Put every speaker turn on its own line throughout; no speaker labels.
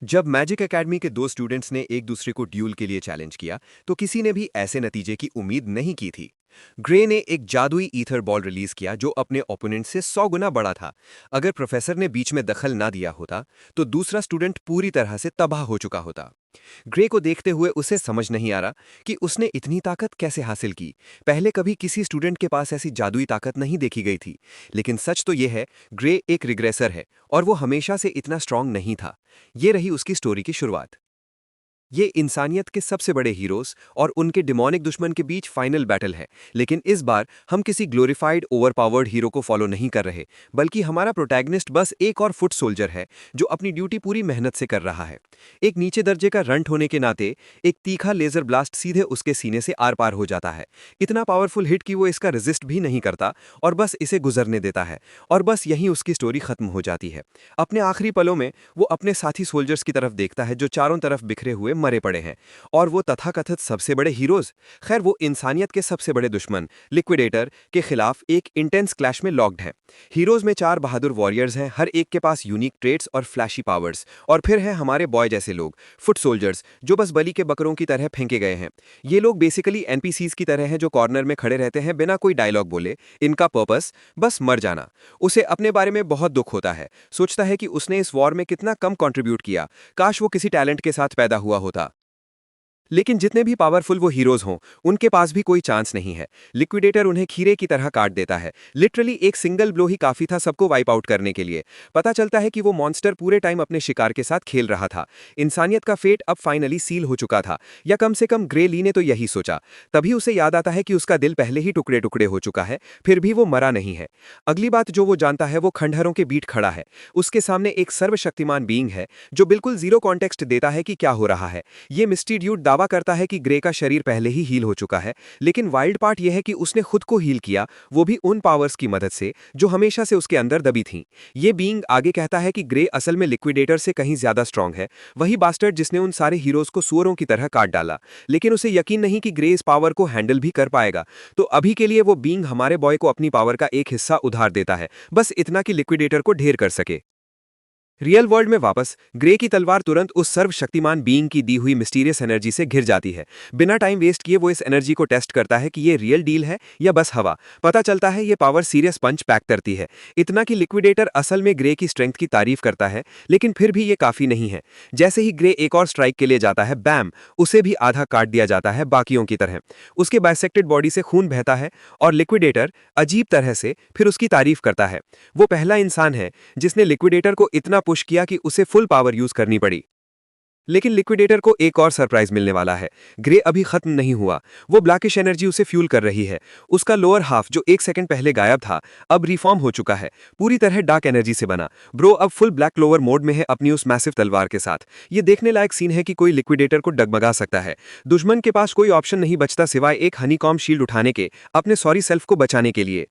जब magic academy के दो स्टूडेंट्स ने एक दूसरे को ड्यूल के लिए चैलेंज किया, तो किसी ने भी ऐसे नतीजे की उम्मीद नहीं की थी। ग्रे ने एक जादुई ईथर बॉल रिलीज किया जो अपने ओपोनेंट से 100 गुना बड़ा था। अगर प्रोफेसर ने बीच में दखल ना दिया होता, तो दूसरा स्टूडेंट पूरी तरह से तबाह हो चुका होता। ग्रे को देखते हुए उसे समझ नहीं आ रहा कि उसने इतनी ताकत कैसे हासिल की। पहले कभी किसी स्टूडेंट के पास ऐसी जादुई ताकत नहीं देखी गई थी। लेकिन सच तो यह है, ग्रे एक रिग्रेसर है और वो हमेशा से इतना स्ट्रांग नहीं था। ये रही उसकी स्टोरी की शुरुआत। ये इंसानियत के सबसे बड़े हीरोज और उनके डिमोनिक दुश्मन के बीच फाइनल बैटल है। लेकिन इस बार हम किसी ग्लोरीफाइड ओवरपावर्ड हीरो को फॉलो नहीं कर रहे, बल्कि हमारा प्रोटैगनिस्ट बस एक और फुट सोल्जर है जो अपनी ड्यूटी पूरी मेहनत से कर रहा है। एक नीचे दर्जे का रंट होने के नाते एक तीखा लेजर ब्लास्ट सीधे उसके सीने से आर पार हो जाता है। इतना पावरफुल हिट कि वो इसका रेजिस्ट भी नहीं करता और बस इसे गुजरने देता है। और बस यहीं उसकी स्टोरी खत्म हो जाती है। अपने आखिरी पलों में वो अपने साथी सोल्जर्स की तरफ देखता है जो चारों तरफ बिखरे हुए मरे पड़े हैं। और वो तथाकथित सबसे बड़े हीरोज, खैर वो इंसानियत के सबसे बड़े दुश्मन लिक्विडेटर के खिलाफ एक इंटेंस क्लैश में लॉक्ड हैं। हीरोज में चार बहादुर वॉरियर्स हैं, हर एक के पास यूनिक ट्रेड्स और फ्लैशी पावर्स। और फिर हैं हमारे बॉय जैसे लोग, फुट सोल्जर्स, जो बस बलि के बकरों की तरह फेंके गए हैं। ये लोग बेसिकली एनपीसीज की तरह हैं जो कॉर्नर में खड़े रहते हैं बिना कोई डायलॉग बोले। इनका पर्पस बस मर जाना। उसे अपने बारे में बहुत दुख होता है, सोचता है कि उसने इस वॉर में कितना कम कंट्रीब्यूट किया, काश वो किसी टैलेंट के साथ पैदा हुआ होता। लेकिन जितने भी पावरफुल वो हीरोज हों, उनके पास भी कोई चांस नहीं है। लिक्विडेटर उन्हें खीरे की तरह काट देता है। लिटरली एक सिंगल ब्लो ही काफी था सबको वाइप आउट करने के लिए। पता चलता है कि वो मॉन्स्टर पूरे टाइम अपने शिकार के साथ खेल रहा था। इंसानियत का फेट अब फाइनली सील हो चुका था, या कम से कम ग्रे ली ने तो यही सोचा। तभी उसे याद आता है कि उसका दिल पहले ही टुकड़े टुकड़े हो चुका है, फिर भी वो मरा नहीं है। अगली बात जो वो जानता है वो खंडहरों के बीच खड़ा है। उसके सामने एक सर्वशक्तिमान बीइंग है जो बिल्कुल जीरो कॉन्टेक्स्ट देता है कि क्या हो रहा है। ये मिस्टी ड्यूड दावा करता है कि ग्रे का शरीर पहले ही हील हो चुका है, लेकिन वाइल्ड पार्ट यह है कि उसने खुद को हील किया, वो भी उन पावर्स की मदद से जो हमेशा से उसके अंदर दबी थीं। ये बीइंग आगे कहता है कि ग्रे असल में लिक्विडेटर से कहीं ज्यादा स्ट्रांग है, वही बास्टर्ड जिसने उन सारे हीरोज को सुअरों की तरह काट डाला। लेकिन उसे यकीन नहीं कि ग्रे इस पावर को हैंडल भी कर पाएगा। तो अभी के लिए वो बीइंग हमारे बॉय को अपनी पावर का एक हिस्सा उधार देता है, बस इतना कि लिक्विडेटर को ढेर कर सके। रियल वर्ल्ड में वापस ग्रे की तलवार तुरंत उस सर्वशक्तिमान बीइंग की दी हुई मिस्टीरियस एनर्जी से घिर जाती है। बिना टाइम वेस्ट किए वो इस एनर्जी को टेस्ट करता है कि ये रियल डील है या बस हवा। पता चलता है ये पावर सीरियस पंच पैक करती है, इतना कि लिक्विडेटर असल में ग्रे की स्ट्रेंथ की तारीफ करता है। लेकिन फिर भी ये काफी नहीं है। जैसे ही ग्रे एक और स्ट्राइक के लिए जाता है, बैम, उसे भी आधा काट दिया जाता है बाकियों की तरह। उसके बाइसेक्टेड बॉडी से खून बहता है और लिक्विडेटर अजीब तरह से फिर उसकी तारीफ करता है। वो पहला इंसान है जिसने लिक्विडेटर को इतना पुश किया कि उसे फुल पावर यूज करनी पड़ी। लेकिन लिक्विडेटर को एक और सरप्राइज मिलने वाला है। ग्रे अभी खत्म नहीं हुआ। वो ब्लैकिश एनर्जी उसे फ्यूल कर रही है। उसका लोअर हाफ जो एक सेकंड पहले गायब था, अब रिफॉर्म हो चुका है, पूरी तरह डार्क एनर्जी से बना। ब्रो अब फुल ब्लैक क्लोवर मोड में है अपनी उस मैसिव तलवार के साथ। ये देखने लायक सीन है कि कोई लिक्विडेटर को डगमगा सकता है। दुश्मन के पास कोई ऑप्शन नहीं बचता सिवाय एक हनीकॉम शील्ड उठाने के, अपने सॉरी सेल्फ को बचाने के लिए।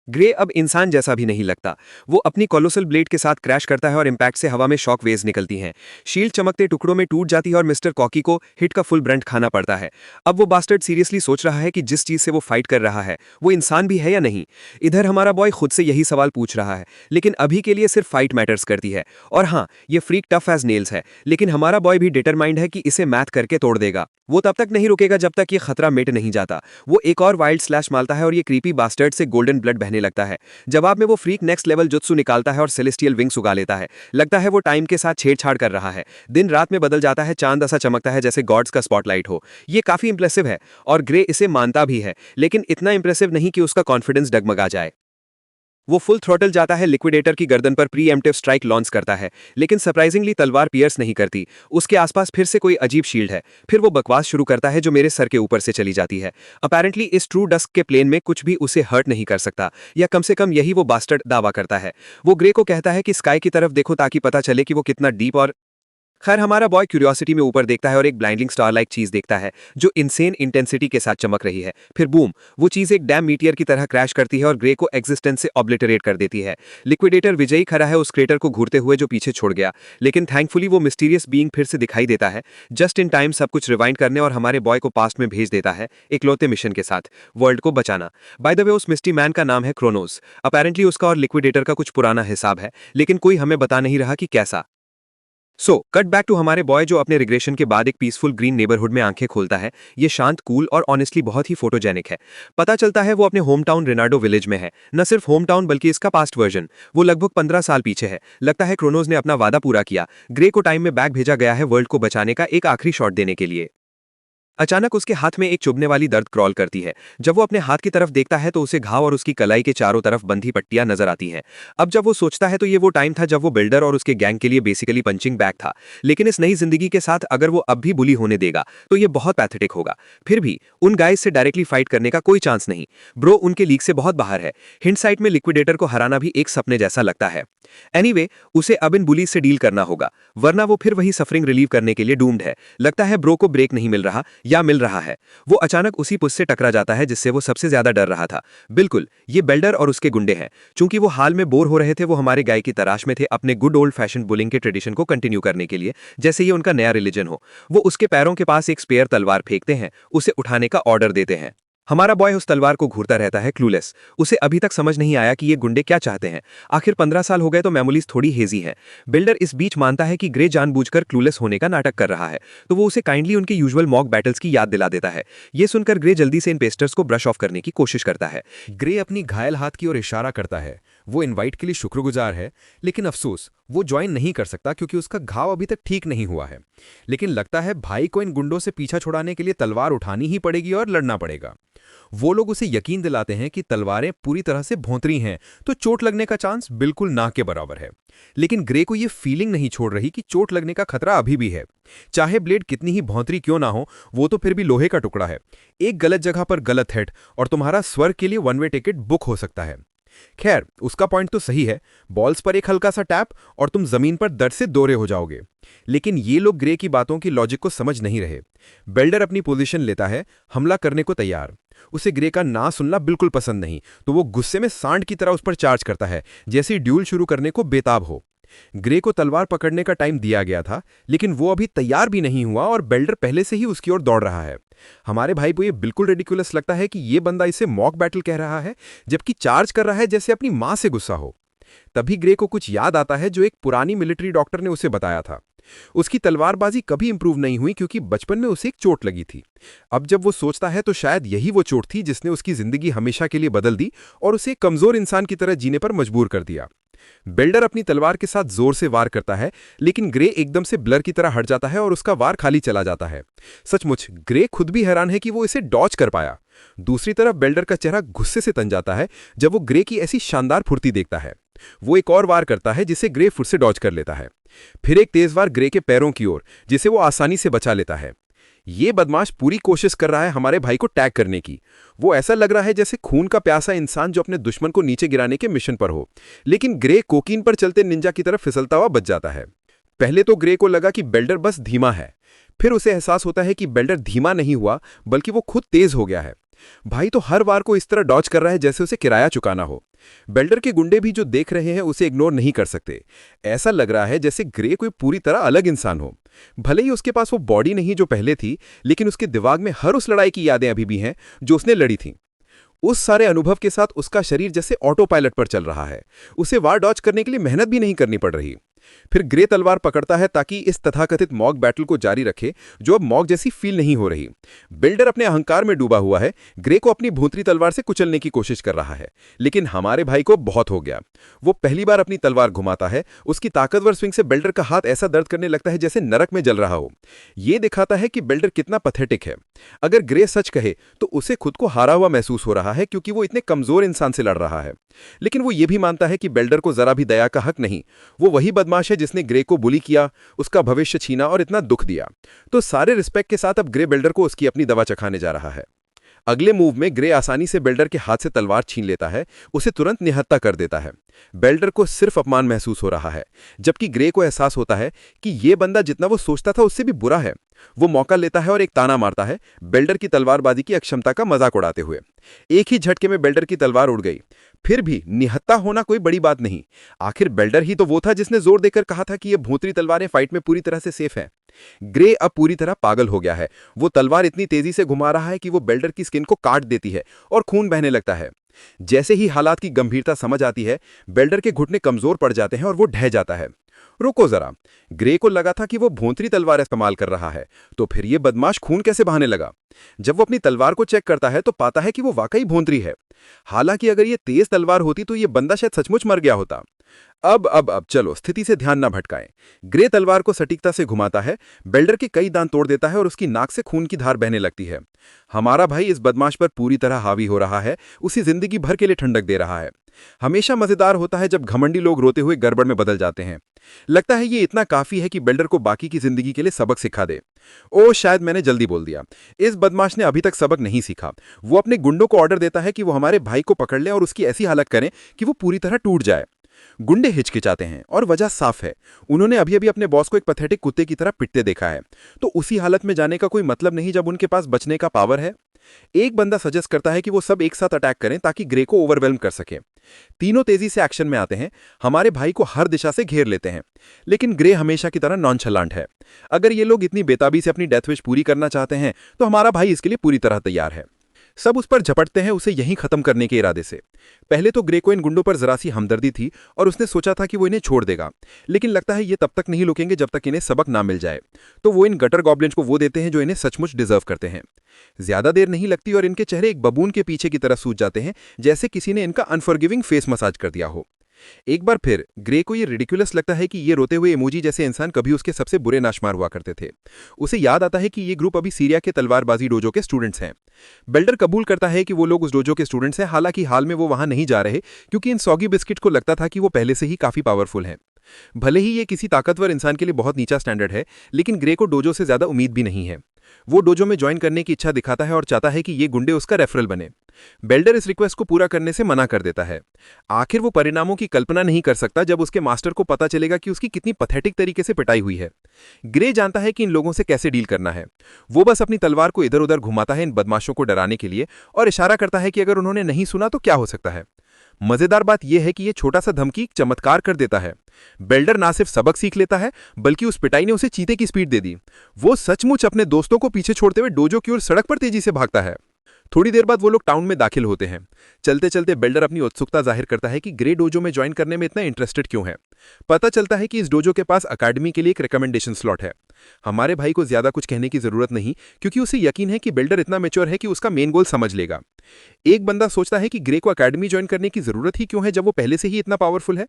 ग्रे अब इंसान जैसा भी नहीं लगता। वो अपनी कोलोसल ब्लेड के साथ क्रैश करता है और इम्पैक्ट से हवा में शॉक वेव्स निकलती हैं। शील्ड चमकते टुकड़ों में टूट जाती है और मिस्टर कॉकी को हिट का फुल ब्रंट खाना पड़ता है। अब वो बास्टर्ड सीरियसली सोच रहा है कि जिस चीज से वो फाइट कर रहा है वो इंसान भी है या नहीं। इधर हमारा बॉय खुद से यही सवाल पूछ रहा है, लेकिन अभी के लिए सिर्फ फाइट मैटर्स करती है। और हाँ, ये फ्रीक टफ एज नेल्स है, लेकिन हमारा बॉय भी डिटरमाइंड है कि इसे मैथ करके तोड़ देगा। वो तब तक नहीं रुकेगा जब तक ये खतरा मिट नहीं जाता। वो एक और वाइल्ड स्लैश मारता है और ये क्रीपी बास्टर्ड से गोल्डन ब्लड बहने लगता है। जवाब में वो फ्रीक नेक्स्ट लेवल जुत्सु निकालता है और सेलेस्टियल विंग्स उगा लेता है। लगता है वो टाइम के साथ छेड़छाड़ कर रहा है। दिन रात में बदल जाता है, चांद ऐसा चमकता है जैसे गॉड्स का स्पॉटलाइट हो। ये काफी इंप्रेसिव है और ग्रे इसे मानता भी है, लेकिन इतना इंप्रेसिव नहीं कि उसका कॉन्फिडेंस डगमगा जाए। वो फुल थ्रॉटल जाता है, लिक्विडेटर की गर्दन पर प्रीएम्प्टिव स्ट्राइक लॉन्च करता है, लेकिन सरप्राइजिंगली तलवार पियर्स नहीं करती। उसके आसपास फिर से कोई अजीब शील्ड है। फिर वो बकवास शुरू करता है जो मेरे सर के ऊपर से चली जाती है। अपेरेंटली इस ट्रू डस्क के प्लेन में कुछ भी उसे हर्ट नहीं कर सकता, या कम से कम यही वो बास्टर्ड दावा करता है। वो ग्रे को कहता है कि स्काई की तरफ देखो ताकि पता चले कि वो कितना डीप और खैर हमारा बॉय क्यूरियोसिटी में ऊपर देखता है और एक ब्लाइंडिंग स्टार लाइक चीज देखता है जो इनसेन इंटेंसिटी के साथ चमक रही है। फिर बूम, वो चीज एक डैम मीटियर की तरह क्रैश करती है और ग्रे को एग्जिस्टेंस से ऑब्लिटरेट कर देती है। लिक्विडेटर विजयी खड़ा है उस क्रेटर को घूरते हुए जो पीछे छोड़ गया, लेकिन थैंकफुली वो मिस्टीरियस बीइंग फिर से दिखाई देता है, जस्ट इन टाइम सब कुछ रिवाइंड करने और हमारे बॉय को पास्ट में भेज देता है इकलौते मिशन के साथ, वर्ल्ड को बचाना। बाय द वे उस मिस्टी मैन का नाम है क्रोनोस। अपेरेंटली उसका और लिक्विडेटर का कुछ पुराना हिसाब है, लेकिन कोई हमें बता नहीं रहा कि कैसा। कट बैक टू हमारे बॉय जो अपने रिग्रेशन के बाद एक पीसफुल ग्रीन नेबरहुड में आंखें खोलता है। ये शांत, कूल और ऑनेस्टली बहुत ही फोटोजेनिक है। पता चलता है वो अपने होम टाउन रेनार्डो विलेज में है। न सिर्फ होम टाउन बल्कि इसका पास्ट वर्जन। वो लगभग 15 साल पीछे है। लगता है क्रोनोज ने अपना वादा पूरा किया। ग्रे को टाइम में बैग भेजा गया है वर्ल्ड को बचाने का एक आखिरी शॉट देने के लिए। अचानक उसके हाथ में एक चुभने वाली दर्द क्रॉल करती है। जब वो अपने हाथ की तरफ देखता है तो उसे घाव और उसकी कलाई के चारों तरफ बंधी पट्टियां नजर आती हैं। अब जब वो सोचता है तो ये वो टाइम था जब वो बिल्डर और उसके गैंग के लिए बेसिकली पंचिंग बैग था। लेकिन इस नई जिंदगी के साथ अगर वो अब भी बुली होने देगा तो ये बहुत पैथेटिक होगा। फिर भी उन गाइस से डायरेक्टली फाइट करने का कोई चांस नहीं। ब्रो उनके लीग से बहुत बाहर है। हिंडसाइट में लिक्विडेटर को हराना भी एक सपने जैसा लगता है। एनीवे, उसे अब इन बुलीज से डील करना होगा, वरना वो फिर वही सफरिंग रिलीव करने के लिए डूम्ड है। लगता है ब्रो को ब्रेक नहीं मिल रहा, या मिल रहा है। वो अचानक उसी पुश से टकरा जाता है जिससे वो सबसे ज्यादा डर रहा था। बिल्कुल, ये बेल्डर और उसके गुंडे हैं। चूंकि वो हाल में बोर हो रहे थे, वो हमारे गाय की तलाश में थे अपने गुड ओल्ड फैशन बुलिंग के ट्रेडिशन को कंटिन्यू करने के लिए, जैसे ये उनका नया रिलीजन हो। वो उसके पैरों के पास एक स्पेयर तलवार फेंकते हैं, उसे उठाने का ऑर्डर देते हैं। हमारा बॉय उस तलवार को घूरता रहता है, क्लूलेस। उसे अभी तक समझ नहीं आया कि ये गुंडे क्या चाहते हैं। आखिर 15 साल हो गए तो मेमोरीज थोड़ी हेजी हैं। बिल्डर इस बीच मानता है कि ग्रे जानबूझकर क्लूलेस होने का नाटक कर रहा है, तो वो उसे काइंडली उनके यूजुअल मॉक बैटल्स की याद दिला देता है। ये सुनकर ग्रे जल्दी से इन पेस्टर्स को ब्रश ऑफ करने की कोशिश करता है।
ग्रे अपनी घायल हाथ की ओर इशारा करता है। वो इनवाइट के लिए शुक्रगुजार है, लेकिन अफसोस वो ज्वाइन नहीं कर सकता क्योंकि उसका घाव अभी तक ठीक नहीं हुआ है। लेकिन लगता है भाई को इन गुंडों से पीछा छुड़ाने के लिए तलवार उठानी ही पड़ेगी और लड़ना पड़ेगा। वो लोग उसे यकीन दिलाते हैं कि तलवारें पूरी तरह से भोंतरी हैं, तो चोट लगने का चांस बिल्कुल ना के बराबर है। लेकिन ग्रे को यह फीलिंग नहीं छोड़ रही कि चोट लगने का खतरा अभी भी है। चाहे ब्लेड कितनी ही भौंतरी क्यों ना हो, वो तो फिर भी लोहे का टुकड़ा है। एक गलत जगह पर गलत हिट और तुम्हारा स्वर्ग के लिए वन वे टिकट बुक हो सकता है। खैर, उसका पॉइंट तो सही है। बॉल्स पर एक हल्का सा टैप और तुम जमीन पर दर्द से दौरे हो जाओगे। लेकिन ये लोग ग्रे की बातों की लॉजिक को समझ नहीं रहे। बेल्डर अपनी पोजीशन लेता है, हमला करने को तैयार। उसे ग्रे का ना सुनना बिल्कुल पसंद नहीं, तो वो गुस्से में सांड की तरह उस पर चार्ज करता है, जैसे ही ड्यूल शुरू करने को बेताब हो। ग्रे को तलवार पकड़ने का टाइम दिया गया था, लेकिन वो अभी तैयार भी नहीं हुआ और बेल्डर पहले से ही उसकी ओर दौड़ रहा है। हमारे भाई को ये बिल्कुल रेडिकुलस लगता है कि ये बंदा इसे मॉक बैटल कह रहा है, जबकि चार्ज कर रहा है जैसे अपनी मां से गुस्सा हो। तभी ग्रे को कुछ याद आता है जो एक पुरानी मिलिट्री डॉक्टर ने उसे बताया था। उसकी तलवारबाजी कभी इंप्रूव नहीं हुई क्योंकि बचपन में उसे एक चोट लगी थी। अब जब वो सोचता है तो शायद यही वो चोट थी जिसने उसकी जिंदगी हमेशा के लिए बदल दी और उसे एक कमजोर इंसान की तरह जीने पर मजबूर कर दिया। बेल्डर अपनी तलवार के साथ जोर से वार करता है, लेकिन ग्रे एकदम से ब्लर की तरह हट जाता है और उसका वार खाली चला जाता है। सचमुच ग्रे खुद भी हैरान है कि वो इसे डॉज कर पाया। दूसरी तरफ बेल्डर का चेहरा गुस्से से तन जाता है जब वो ग्रे की ऐसी शानदार फुर्ती देखता है। वो एक और वार करता है जिसे ग्रे फिर से डॉज कर लेता है। फिर एक तेज वार ग्रे के पैरों की ओर, जिसे वो आसानी से बचा लेता है। ये बदमाश पूरी कोशिश कर रहा है हमारे भाई को टैग करने की। वो ऐसा लग रहा है जैसे खून का प्यासा इंसान जो अपने दुश्मन को नीचे गिराने के मिशन पर हो। लेकिन ग्रे कोकीन पर चलते निंजा की तरफ फिसलता हुआ बच जाता है। पहले तो ग्रे को लगा कि बेल्डर बस धीमा है, फिर उसे एहसास होता है कि बेल्डर धीमा नहीं हुआ बल्कि वो खुद तेज हो गया है। भाई तो हर बार को इस तरह डॉज कर रहा है जैसे उसे किराया चुकाना हो। बेल्डर के गुंडे भी जो देख रहे हैं उसे इग्नोर नहीं कर सकते। ऐसा लग रहा है जैसे ग्रे कोई पूरी तरह अलग इंसान हो। भले ही उसके पास वो बॉडी नहीं जो पहले थी, लेकिन उसके दिमाग में हर उस लड़ाई की यादें अभी भी हैं जो उसने लड़ी थी। उस सारे अनुभव के साथ उसका शरीर जैसे ऑटो पायलट पर चल रहा है। उसे वार डॉज करने के लिए मेहनत भी नहीं करनी पड़ रही। फिर ग्रे तलवार पकड़ता है ताकि इस तथाकथित मॉक बैटल को जारी रखे जो अब मॉक जैसी फील नहीं हो रही। बिल्डर अपने अहंकार में डूबा हुआ है, ग्रे को अपनी भूतरी तलवार से कुचलने की कोशिश कर रहा है। लेकिन हमारे भाई को बहुत हो गया। वो पहली बार अपनी तलवार घुमाता है। उसकी ताकतवर स्विंग से बिल्डर का हाथ ऐसा दर्द करने लगता है जैसे नरक में जल रहा हो। ये दिखाता है कि बिल्डर कितना पथेटिक है। अगर ग्रे सच कहे तो उसे खुद को हारा हुआ महसूस हो रहा है क्योंकि वो इतने कमजोर इंसान से लड़ रहा है। लेकिन वो ये भी मानता है कि बिल्डर को जरा भी दया का हक नहीं। वो वही बदमाश है जिसने ग्रे को बुली किया, उसका भविष्य छीना और इतना दुख दिया। तो सारे रिस्पेक्ट के साथ अब ग्रे बिल्डर को उसकी अपनी दवा चखाने जा रहा है। अगले मूव में ग्रे आसानी से बिल्डर के हाथ से तलवार छीन लेता है, उसे तुरंत निहत्था कर देता है। बेल्डर को सिर्फ अपमान महसूस हो रहा है, जबकि ग्रे को एहसास होता है कि यह बंदा जितना वो सोचता था उससे भी बुरा है। वो मौका लेता है और एक ताना मारता है, बेल्डर की तलवारबाजी की अक्षमता का मजाक उड़ाते हुए। एक ही झटके में बेल्डर की तलवार उड़ गई। फिर भी निहत्था होना कोई बड़ी बात नहीं। आखिर बेल्डर ही तो वो था जिसने जोर देकर कहा था कि ये भूतरी तलवारें फाइट में पूरी तरह से सेफ हैं। ग्रे अब पूरी तरह पागल हो गया है। वो तलवार इतनी तेजी से घुमा रहा है कि वो बेल्डर की स्किन को काट देती है और खून बहने लगता है। जैसे ही हालात की गंभीरता समझ आती है, बेल्डर के घुटने कमजोर पड़ जाते हैं और वो ढह जाता है। रुको जरा, ग्रे को लगा था कि वो भोंतरी तलवार इस्तेमाल कर रहा है, तो फिर ये बदमाश खून कैसे बहाने लगा? जब वो अपनी तलवार को चेक करता है तो पाता है कि वो वाकई भोंतरी है। हालांकि अगर ये तेज तलवार होती तो ये बंदा शायद सचमुच मर गया होता। अब चलो स्थिति से ध्यान ना भटकाएं। ग्रे तलवार को सटीकता से घुमाता है, बेल्डर के कई दांत तोड़ देता है और उसकी नाक से खून की धार बहने लगती है। हमारा भाई इस बदमाश पर पूरी तरह हावी हो रहा है, उसी जिंदगी भर के लिए ठंडक दे रहा है। हमेशा मजेदार होता है जब घमंडी लोग रोते हुए गड़बड़ में बदल जाते हैं। लगता है ये इतना काफी है कि बेल्डर को बाकी की जिंदगी के लिए सबक सिखा दे। ओ शायद मैंने जल्दी बोल दिया। इस बदमाश ने अभी तक सबक नहीं सीखा। वो अपने गुंडों को ऑर्डर देता है कि वो हमारे भाई को पकड़ लें और उसकी ऐसी हालत करें कि वो पूरी तरह टूट जाए। गुंडे हिचकिचाते हैं और वजह साफ है, उन्होंने अभी अभी अपने बॉस को एक पैथेटिक कुत्ते की तरह पिटते देखा है। तो उसी हालत में जाने का कोई मतलब नहीं जब उनके पास बचने का पावर है। एक बंदा सजेस्ट करता है कि वो सब एक साथ अटैक करें ताकि ग्रे को ओवरवेल्म कर सके। तीनों तेजी से एक्शन में आते हैं, हमारे भाई को हर दिशा से घेर लेते हैं। लेकिन ग्रे हमेशा की तरह नॉनचलांट है। अगर ये लोग इतनी बेताबी से अपनी डेथ विश पूरी करना चाहते हैं तो हमारा भाई इसके लिए पूरी तरह तैयार है। सब उस पर झपटते हैं उसे यहीं खत्म करने के इरादे से। पहले तो ग्रे को इन गुंडों पर जरा सी हमदर्दी थी और उसने सोचा था कि वो इन्हें छोड़ देगा, लेकिन लगता है ये तब तक नहीं रुकेंगे जब तक इन्हें सबक ना मिल जाए। तो वो इन गटर गॉब्लिन्स को वो देते हैं जो इन्हें सचमुच डिजर्व करते हैं। ज्यादा देर नहीं लगती और इनके चेहरे एक बबून के पीछे की तरह सूज जाते हैं, जैसे किसी ने इनका अनफॉरगिविंग फेस मसाज कर दिया हो। एक बार फिर ग्रे को ये रिडिकुलस लगता है कि ये रोते हुए इमोजी जैसे इंसान कभी उसके सबसे बुरे नाशमार हुआ करते थे। उसे याद आता है कि ये ग्रुप अभी सीरिया के तलवारबाजी डोजो के स्टूडेंट्स हैं। बेल्डर कबूल करता है कि वो लोग उस डोजो के स्टूडेंट्स हैं, हालांकि हाल में वो वहां नहीं जा रहे क्योंकि इन सॉगी बिस्किट को लगता था कि वो पहले से ही काफी पावरफुल हैं। भले ही ये किसी ताकतवर इंसान के लिए बहुत नीचा स्टैंडर्ड है, लेकिन ग्रे को डोजो से ज्यादा उम्मीद भी नहीं है। वो डोजो में ज्वाइन करने की इच्छा दिखाता है और चाहता है कि ये गुंडे उसका रेफरल बने। बेल्डर इस रिक्वेस्ट को पूरा करने से मना कर देता है। आखिर वो परिणामों की कल्पना नहीं कर सकता जब उसके मास्टर को पता चलेगा कि उसकी कितनी पथेटिक तरीके से पिटाई हुई है। ग्रे जानता है कि इन लोगों से कैसे डील करना है। वो बस अपनी तलवार को इधर उधर घुमाता है इन बदमाशों को डराने के लिए और इशारा करता है कि अगर उन्होंने नहीं सुना तो क्या हो सकता है। मजेदार बात यह है कि यह छोटा सा धमकी एक चमत्कार कर देता है। बेल्डर ना सिर्फ सबक सीख लेता है, बल्कि उस पिटाई ने उसे चीते की स्पीड दे दी। वो सचमुच अपने दोस्तों को पीछे छोड़ते हुए डोजो की ओर सड़क पर तेजी से भागता है। थोड़ी देर बाद वो लोग टाउन में दाखिल होते हैं। चलते चलते बेल्डर अपनी उत्सुकता जाहिर करता है कि ग्रे डोजो में ज्वाइन करने में इतना इंटरेस्टेड क्यों है। पता चलता है कि इस डोजो के पास अकादमी के लिए एक रिकमेंडेशन स्लॉट है। हमारे भाई को ज्यादा कुछ कहने की जरूरत नहीं, क्योंकि उसे यकीन है कि बेल्डर इतना मैच्योर है कि उसका मेन गोल समझ लेगा। एक बंदा सोचता है कि ग्रे को अकादमी ज्वाइन करने की जरूरत ही क्यों है जब वो पहले से ही इतना पावरफुल है।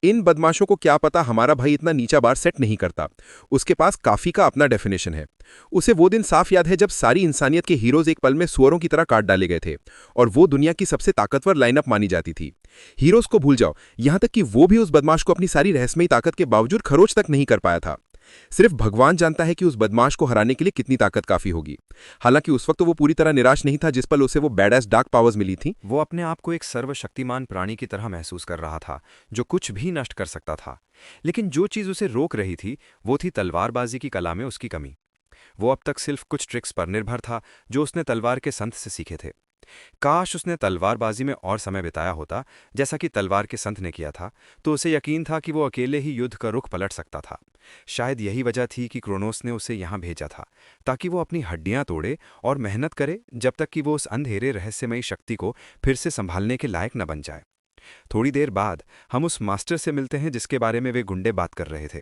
इन बदमाशों को क्या पता हमारा भाई इतना नीचा बार सेट नहीं करता। उसके पास काफी का अपना डेफिनेशन है। उसे वो दिन साफ याद है जब सारी इंसानियत के हीरोज एक पल में सुअरों की तरह काट डाले गए थे और वो दुनिया की सबसे ताकतवर लाइनअप मानी जाती थी। हीरोज को भूल जाओ, यहां तक कि वो भी उस बदमाश को अपनी सारी रहस्यमयी ताकत के बावजूद खरोच तक नहीं कर पाया था। सिर्फ भगवान जानता है कि उस बदमाश को हराने के लिए कितनी ताकत काफी होगी। हालांकि उस वक्त तो वो पूरी तरह निराश नहीं था जिस पल उसे वो बैडएस डार्क पावर्स मिली थी।
वो अपने आप को एक सर्वशक्तिमान प्राणी की तरह महसूस कर रहा था जो कुछ भी नष्ट कर सकता था। लेकिन जो चीज उसे रोक रही थी वो थी तलवारबाजी की कला में उसकी कमी। वो अब तक सिर्फ कुछ ट्रिक्स पर निर्भर था जो उसने तलवार के संत से सीखे थे। काश उसने तलवारबाजी में और समय बिताया होता जैसा कि तलवार के संत ने किया था, तो उसे यकीन था कि वो अकेले ही युद्ध का रुख पलट सकता था। शायद यही वजह थी कि क्रोनोस ने उसे यहाँ भेजा था, ताकि वो अपनी हड्डियां तोड़े और मेहनत करे जब तक कि वो उस अंधेरे रहस्यमयी शक्ति को फिर से संभालने के लायक न बन जाए। थोड़ी देर बाद हम उस मास्टर से मिलते हैं जिसके बारे में वे गुंडे बात कर रहे थे।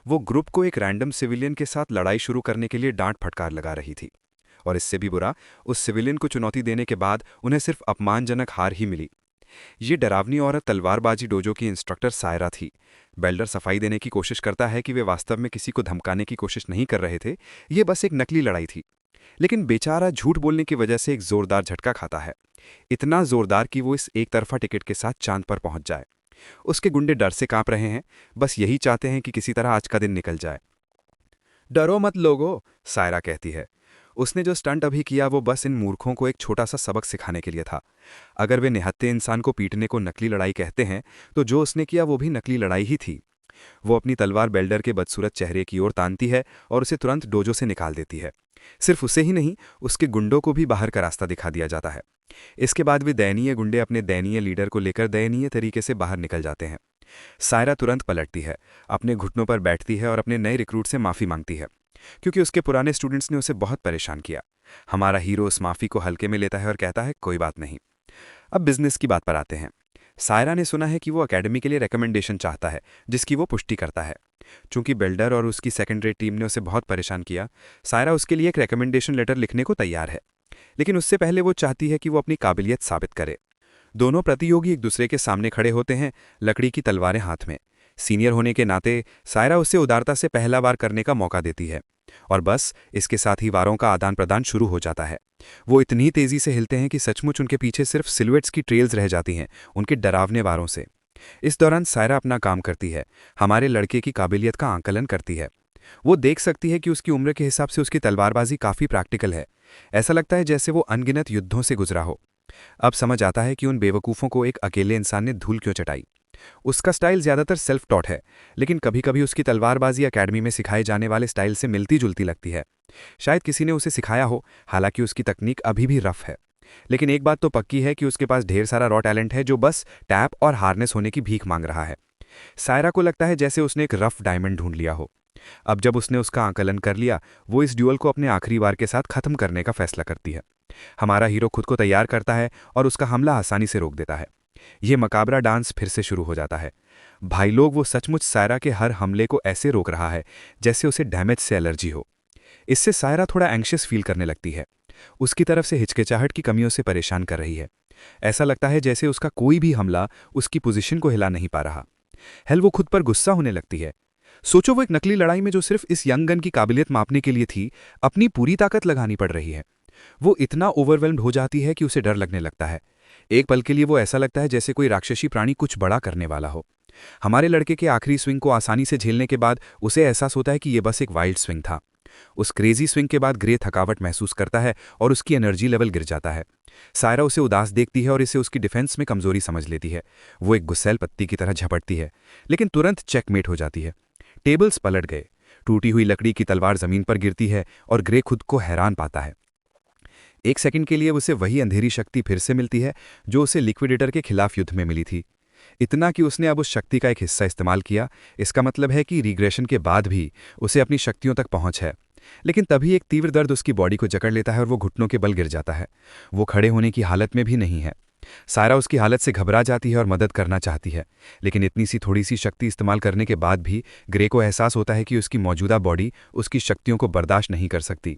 वो ग्रुप को एक रैंडम सिविलियन के साथ लड़ाई शुरू करने के लिए डांट फटकार लगा रही थी, और इससे भी बुरा, उस सिविलियन को चुनौती देने के बाद उन्हें सिर्फ अपमानजनक हार ही मिली। ये डरावनी औरत तलवारबाजी डोजो की इंस्ट्रक्टर सायरा थी। बेल्डर सफाई देने की कोशिश करता है कि वे वास्तव में किसी को धमकाने की कोशिश नहीं कर रहे थे, ये बस एक नकली लड़ाई थी। लेकिन बेचारा झूठ बोलने की वजह से एक जोरदार झटका खाता है, इतना जोरदार कि वो इस एक तरफा टिकट के साथ चांद पर पहुंच जाए। उसके गुंडे डर से कांप रहे हैं, बस यही चाहते हैं कि किसी तरह आज का दिन निकल जाए। डरो मत लोगो, सायरा कहती है। उसने जो स्टंट अभी किया वो बस इन मूर्खों को एक छोटा सा सबक सिखाने के लिए था। अगर वे निहत्थे इंसान को पीटने को नकली लड़ाई कहते हैं, तो जो उसने किया वो भी नकली लड़ाई ही थी। वो अपनी तलवार बेल्डर के बदसूरत चेहरे की ओर तानती है और उसे तुरंत डोजो से निकाल देती है। सिर्फ उसे ही नहीं, उसके गुंडों को भी बाहर का रास्ता दिखा दिया जाता है। इसके बाद वे दयनीय गुंडे अपने दयनीय लीडर को लेकर दयनीय तरीके से बाहर निकल जाते हैं। सायरा तुरंत पलटती है, अपने घुटनों पर बैठती है और अपने नए रिक्रूट से माफी मांगती है, क्योंकि उसके पुराने स्टूडेंट्स ने उसे बहुत परेशान किया। हमारा हीरो उस माफी को हल्के में लेता है और कहता है कोई बात नहीं। अब बिजनेस की बात पर आते हैं।
सायरा ने सुना है कि वो एकेडमी के लिए रिकमेंडेशन चाहता है, जिसकी वो पुष्टि करता है। चूंकि बिल्डर और उसकी सेकेंडरी टीम ने उसे बहुत परेशान किया, सायरा उसके लिए एक रिकमेंडेशन लेटर लिखने को तैयार है। लेकिन उससे पहले वो चाहती है कि वो अपनी काबिलियत साबित करे। दोनों प्रतियोगी एक दूसरे के सामने खड़े होते हैं, लकड़ी की तलवारें हाथ में। सीनियर होने के नाते सायरा उसे उदारता से पहला वार करने का मौका देती है, और बस इसके साथ ही वारों का आदान प्रदान शुरू हो जाता है। वो इतनी तेजी से हिलते हैं कि सचमुच उनके पीछे सिर्फ सिलुएट्स की ट्रेल्स रह जाती हैं, उनके डरावने वारों से। इस दौरान सायरा अपना काम करती है, हमारे लड़के की काबिलियत का आंकलन करती है। वो देख सकती है कि उसकी उम्र के हिसाब से उसकी तलवारबाजी काफ़ी प्रैक्टिकल है। ऐसा लगता है जैसे वो अनगिनत युद्धों से गुजरा हो। अब समझ आता है कि उन बेवकूफ़ों को एक अकेले इंसान ने धूल क्यों चटाई। उसका स्टाइल ज़्यादातर सेल्फ टॉट है, लेकिन कभी कभी उसकी तलवारबाजी एकेडमी में सिखाए जाने वाले स्टाइल से मिलती जुलती लगती है। शायद किसी ने उसे सिखाया हो, हालांकि उसकी तकनीक अभी भी रफ है। लेकिन एक बात तो पक्की है कि उसके पास ढेर सारा रॉ टैलेंट है, जो बस टैप और हार्नेस होने की भीख मांग रहा है। सायरा को लगता है जैसे उसने एक रफ डायमंड ढूंढ लिया हो। अब जब उसने उसका आंकलन कर लिया, वो इस ड्यूअल को अपने आखिरी वार के साथ खत्म करने का फैसला करती है। हमारा हीरो खुद को तैयार करता है और उसका हमला आसानी से रोक देता है। ये मकाबरा डांस फिर से शुरू हो जाता है। भाई लोग, वो सचमुच सायरा के हर हमले को ऐसे रोक रहा है जैसे उसे डैमेज से एलर्जी हो। इससे सायरा थोड़ा एंग्शियस फील करने लगती है। उसकी तरफ से हिचकिचाहट की कमियों से परेशान कर रही है। ऐसा लगता है जैसे उसका कोई भी हमला उसकी पोजीशन को हिला नहीं पा रहा। हेल, वो खुद पर गुस्सा होने लगती है। सोचो, वो एक नकली लड़ाई में जो सिर्फ इस यंग गन की काबिलियत मापने के लिए थी, अपनी पूरी ताकत लगानी पड़ रही है। वो इतना ओवरवेल्म्ड हो जाती है कि उसे डर लगने लगता है। एक पल के लिए वो ऐसा लगता है जैसे कोई राक्षसी प्राणी कुछ बड़ा करने वाला हो। हमारे लड़के के आखिरी स्विंग को आसानी से झेलने के बाद उसे एहसास होता है कि यह बस एक वाइल्ड स्विंग था। उस क्रेजी स्विंग के बाद ग्रे थकावट महसूस करता है और उसकी एनर्जी लेवल गिर जाता है। सायरा उसे उदास देखती है और इसे उसकी डिफेंस में कमजोरी समझ लेती है। वो एक गुस्सैल पत्ती की तरह झपटती है, लेकिन तुरंत चेकमेट हो जाती है। टेबल्स पलट गए, टूटी हुई लकड़ी की तलवार जमीन पर गिरती है और ग्रे खुद को हैरान पाता है। एक सेकंड के लिए उसे वही अंधेरी शक्ति फिर से मिलती है जो उसे लिक्विडेटर के खिलाफ युद्ध में मिली थी। इतना कि उसने अब उस शक्ति का एक हिस्सा इस्तेमाल किया। इसका मतलब है कि रिग्रेशन के बाद भी उसे अपनी शक्तियों तक पहुंच है। लेकिन तभी एक तीव्र दर्द उसकी बॉडी को जकड़ लेता है और वो घुटनों के बल गिर जाता है। वो खड़े होने की हालत में भी नहीं है। सायरा उसकी हालत से घबरा जाती है और मदद करना चाहती है, लेकिन इतनी सी थोड़ी सी शक्ति इस्तेमाल करने के बाद भी ग्रे को एहसास होता है कि उसकी मौजूदा बॉडी उसकी शक्तियों को बर्दाश्त नहीं कर सकती।